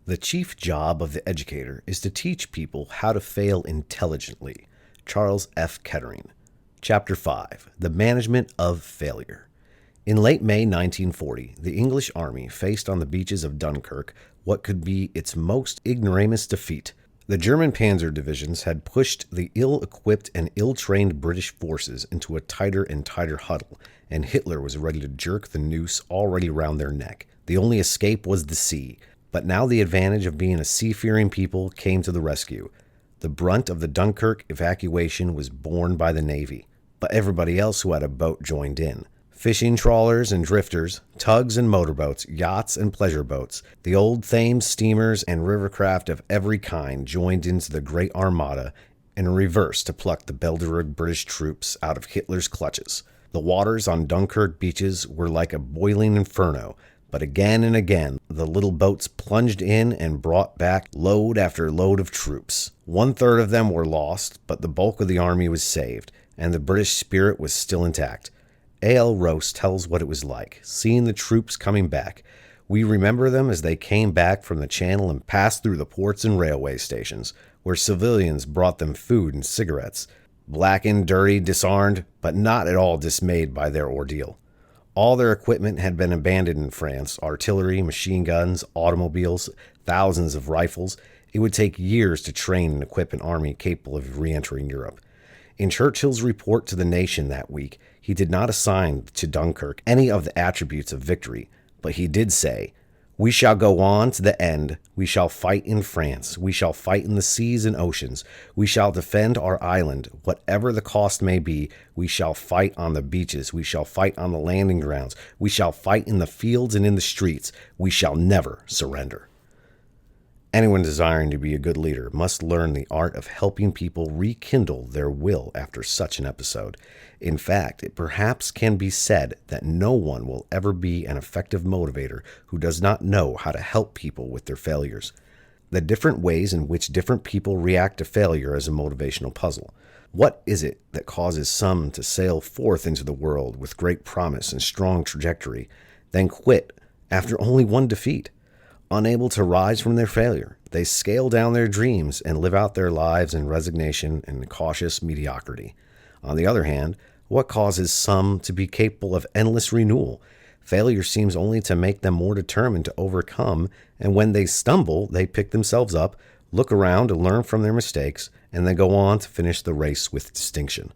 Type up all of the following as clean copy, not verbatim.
The chief job of the educator is to teach people how to fail intelligently. Charles F. Kettering. Chapter 5. The Management of Failure. In late May 1940, the English army faced on the beaches of Dunkirk what could be its most ignoramus defeat. The German panzer divisions had pushed the ill-equipped and ill-trained British forces into a tighter and tighter huddle, and Hitler was ready to jerk the noose already round their neck. The only escape was the sea. But now the advantage of being a sea-fearing people came to the rescue. The brunt of the Dunkirk evacuation was borne by the Navy, but everybody else who had a boat joined in. Fishing trawlers and drifters, tugs and motorboats, yachts and pleasure boats, the old Thames steamers and rivercraft of every kind joined into the great armada in reverse to pluck the belligerent British troops out of Hitler's clutches. The waters on Dunkirk beaches were like a boiling inferno, but again and again, the little boats plunged in and brought back load after load of troops. 1/3 of them were lost, but the bulk of the army was saved, and the British spirit was still intact. A.L. Rose tells what it was like, seeing the troops coming back. We remember them as they came back from the Channel and passed through the ports and railway stations, where civilians brought them food and cigarettes. Blackened, dirty, disarmed, but not at all dismayed by their ordeal. All their equipment had been abandoned in France: artillery, machine guns, automobiles, thousands of rifles. It would take years to train and equip an army capable of re-entering Europe. In Churchill's report to the nation that week, he did not assign to Dunkirk any of the attributes of victory, but he did say, "We shall go on to the end. We shall fight in France. We shall fight in the seas and oceans. We shall defend our island, whatever the cost may be. We shall fight on the beaches. We shall fight on the landing grounds. We shall fight in the fields and in the streets. We shall never surrender." Anyone desiring to be a good leader must learn the art of helping people rekindle their will after such an episode. In fact, it perhaps can be said that no one will ever be an effective motivator who does not know how to help people with their failures. The different ways in which different people react to failure is a motivational puzzle. What is it that causes some to sail forth into the world with great promise and strong trajectory, then quit after only one defeat? Unable to rise from their failure, they scale down their dreams and live out their lives in resignation and cautious mediocrity. On the other hand, what causes some to be capable of endless renewal? Failure seems only to make them more determined to overcome, and when they stumble, they pick themselves up, look around to learn from their mistakes, and then go on to finish the race with distinction.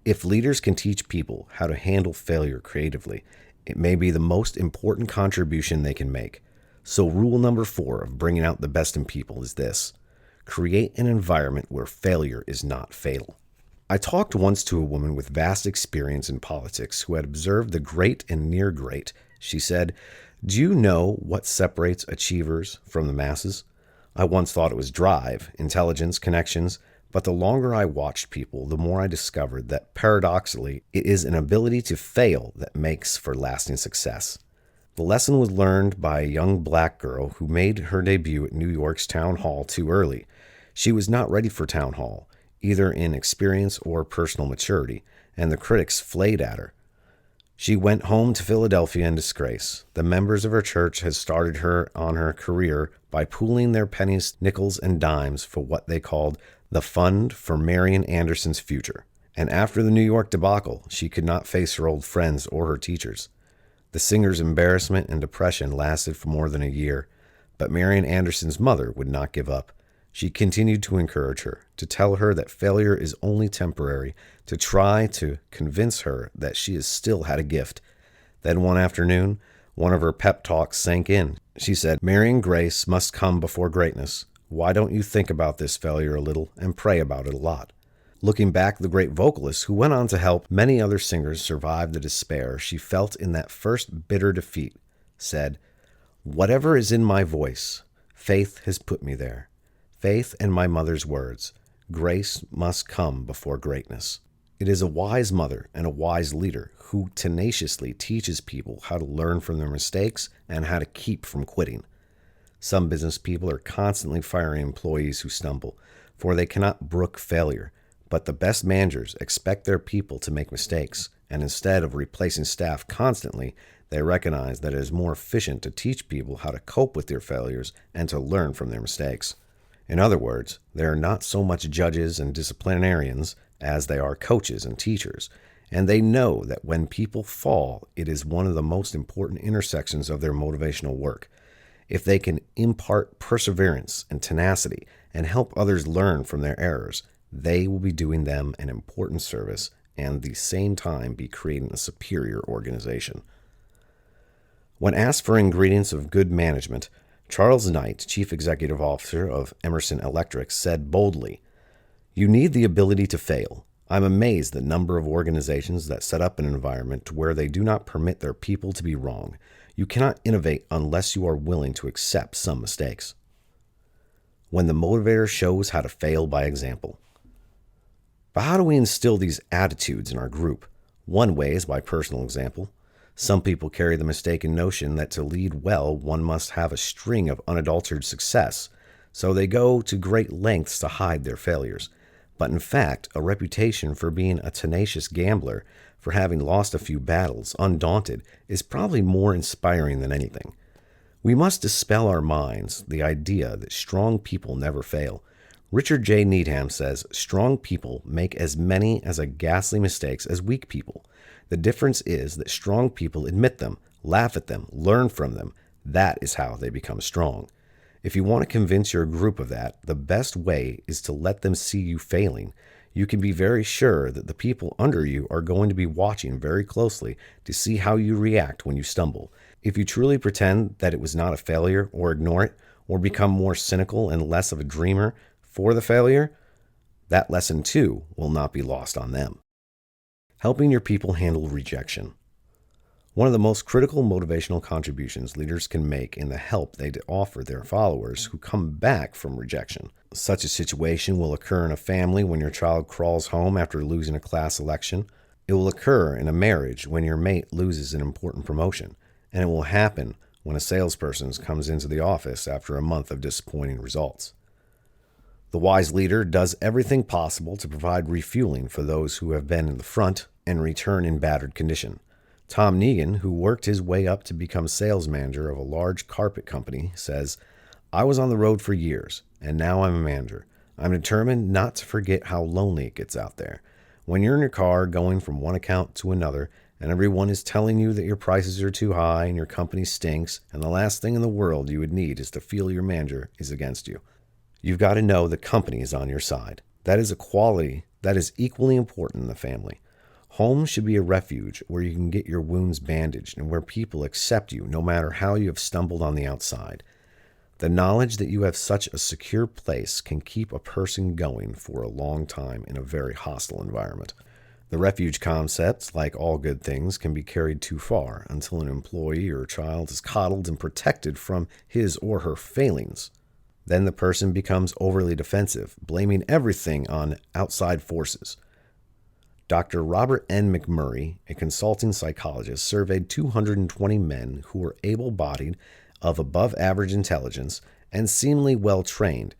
If leaders can teach people how to handle failure creatively, it may be the most important contribution they can make. So rule number 4 of bringing out the best in people is this: create an environment where failure is not fatal. I talked once to a woman with vast experience in politics who had observed the great and near great. She said, "Do you know what separates achievers from the masses? I once thought it was drive, intelligence, connections, but the longer I watched people, the more I discovered that paradoxically, it is an ability to fail that makes for lasting success." The lesson was learned by a young black girl who made her debut at New York's town hall too early. She was not ready for town hall, either in experience or personal maturity, and the critics flayed at her. She went home to Philadelphia in disgrace. The members of her church had started her on her career by pooling their pennies, nickels, and dimes for what they called the Fund for Marian Anderson's Future. And after the New York debacle, she could not face her old friends or her teachers. The singer's embarrassment and depression lasted for more than a year, but Marian Anderson's mother would not give up. She continued to encourage her, to tell her that failure is only temporary, to try to convince her that she still had a gift. Then one afternoon, one of her pep talks sank in. She said, "Marian, grace must come before greatness. Why don't you think about this failure a little and pray about it a lot?" Looking back, the great vocalist, who went on to help many other singers survive the despair she felt in that first bitter defeat, said, "Whatever is in my voice, faith has put me there. Faith and my mother's words, grace must come before greatness." It is a wise mother and a wise leader who tenaciously teaches people how to learn from their mistakes and how to keep from quitting. Some business people are constantly firing employees who stumble, for they cannot brook failure. But the best managers expect their people to make mistakes, and instead of replacing staff constantly, They recognize that it is more efficient to teach people how to cope with their failures and to learn from their mistakes. In other words, they are not so much judges and disciplinarians as they are coaches and teachers, and they know that when people fall, it is one of the most important intersections of their motivational work. If they can impart perseverance and tenacity and help others learn from their errors, they will be doing them an important service and at the same time be creating a superior organization. When asked for ingredients of good management, Charles Knight, Chief Executive Officer of Emerson Electric, said boldly, "You need the ability to fail. I'm amazed the number of organizations that set up an environment to where they do not permit their people to be wrong. You cannot innovate unless you are willing to accept some mistakes." When the motivator shows how to fail by example. But how do we instill these attitudes in our group? One way is by personal example. Some people carry the mistaken notion that to lead well, one must have a string of unadulterated success, so they go to great lengths to hide their failures. But in fact, a reputation for being a tenacious gambler, for having lost a few battles, undaunted, is probably more inspiring than anything. We must dispel our minds the idea that strong people never fail. Richard J. Needham says, "Strong people make as many as a ghastly mistakes as weak people. The difference is that strong people admit them, laugh at them, learn from them. That is how they become strong." If you want to convince your group of that, the best way is to let them see you failing. You can be very sure that the people under you are going to be watching very closely to see how you react when you stumble. If you truly pretend that it was not a failure or ignore it, or become more cynical and less of a dreamer for the failure, that lesson too will not be lost on them. Helping your people handle rejection. One of the most critical motivational contributions leaders can make in the help they offer their followers who come back from rejection. Such a situation will occur in a family when your child crawls home after losing a class election. It will occur in a marriage when your mate loses an important promotion. And it will happen when a salesperson comes into the office after a month of disappointing results. The wise leader does everything possible to provide refueling for those who have been in the front and return in battered condition. Tom Negan, who worked his way up to become sales manager of a large carpet company, says, "I was on the road for years, and now I'm a manager. I'm determined not to forget how lonely it gets out there. When you're in your car going from one account to another, and everyone is telling you that your prices are too high and your company stinks, and the last thing in the world you would need is to feel your manager is against you. You've got to know the company is on your side. That is a quality that is equally important in the family. Home should be a refuge where you can get your wounds bandaged and where people accept you no matter how you have stumbled on the outside. The knowledge that you have such a secure place can keep a person going for a long time in a very hostile environment. The refuge concept, like all good things, can be carried too far until an employee or child is coddled and protected from his or her failings. Then the person becomes overly defensive, blaming everything on outside forces. Dr. Robert N. McMurray, a consulting psychologist, surveyed 220 men who were able-bodied, of above-average intelligence, and seemingly well-trained,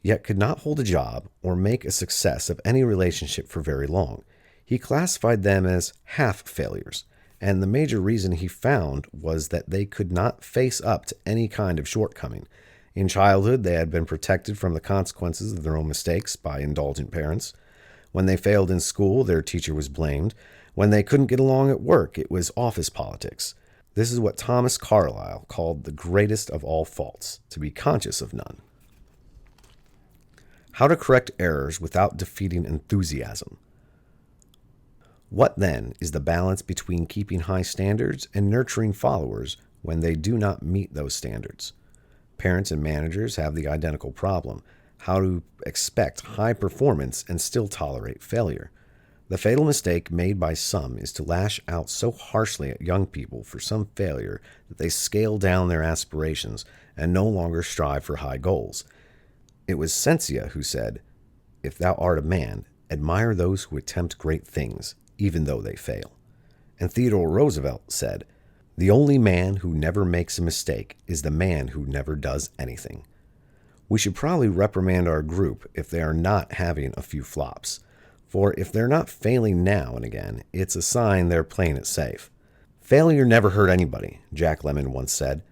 yet could not hold a job or make a success of any relationship for very long. He classified them as half-failures, and the major reason he found was that they could not face up to any kind of shortcoming. In childhood, they had been protected from the consequences of their own mistakes by indulgent parents. When they failed in school, their teacher was blamed. When they couldn't get along at work, it was office politics. This is what Thomas Carlyle called the greatest of all faults, to be conscious of none. How to correct errors without defeating enthusiasm. What then is the balance between keeping high standards and nurturing followers when they do not meet those standards? Parents and managers have the identical problem: how to expect high performance and still tolerate failure. The fatal mistake made by some is to lash out so harshly at young people for some failure that they scale down their aspirations and no longer strive for high goals. It was Seneca who said, "If thou art a man, admire those who attempt great things, even though they fail." And Theodore Roosevelt said, "The only man who never makes a mistake is the man who never does anything." We should probably reprimand our group if they are not having a few flops. For if they're not failing now and again, it's a sign they're playing it safe. Failure never hurt anybody, Jack Lemmon once said.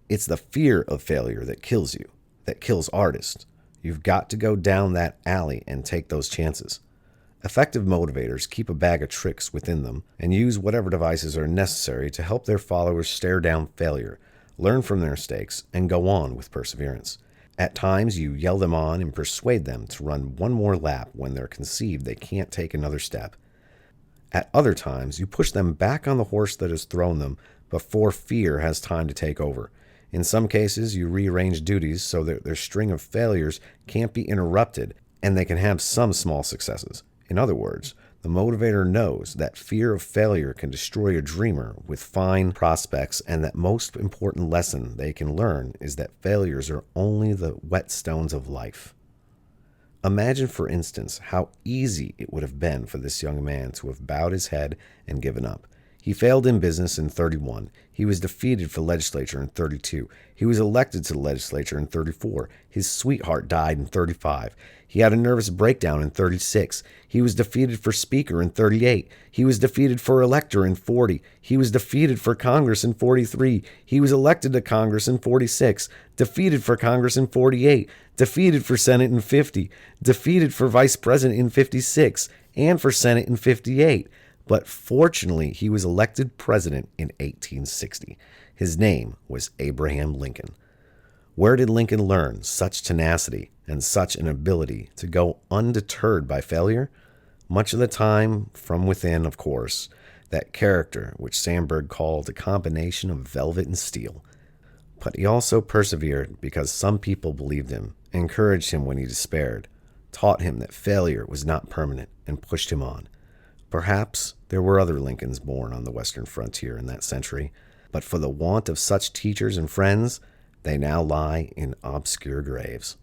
It's the fear of failure that kills you, that kills artists. You've got to go down that alley and take those chances. Effective motivators keep a bag of tricks within them and use whatever devices are necessary to help their followers stare down failure, learn from their mistakes, and go on with perseverance. At times, you yell them on and persuade them to run one more lap when they're conceived they can't take another step. At other times, you push them back on the horse that has thrown them before fear has time to take over. In some cases, you rearrange duties so that their string of failures can't be interrupted and they can have some small successes. In other words, the motivator knows that fear of failure can destroy a dreamer with fine prospects, and that most important lesson they can learn is that failures are only the whetstones of life. Imagine, for instance, how easy it would have been for this young man to have bowed his head and given up. He failed in business in 31. He was defeated for legislature in 32. He was elected to the legislature in 34. His sweetheart died in 35. He had a nervous breakdown in 36. He was defeated for speaker in 38. He was defeated for elector in 40. He was defeated for Congress in 43. He was elected to Congress in 46. Defeated for Congress in 48. Defeated for Senate in 50. Defeated for vice president in 56. And for Senate in 58. But fortunately, he was elected president in 1860. His name was Abraham Lincoln. Where did Lincoln learn such tenacity and such an ability to go undeterred by failure? Much of the time from within, of course, that character which Sandburg called a combination of velvet and steel. But he also persevered because some people believed him, encouraged him when he despaired, taught him that failure was not permanent, and pushed him on. Perhaps there were other Lincolns born on the western frontier in that century, but for the want of such teachers and friends, they now lie in obscure graves.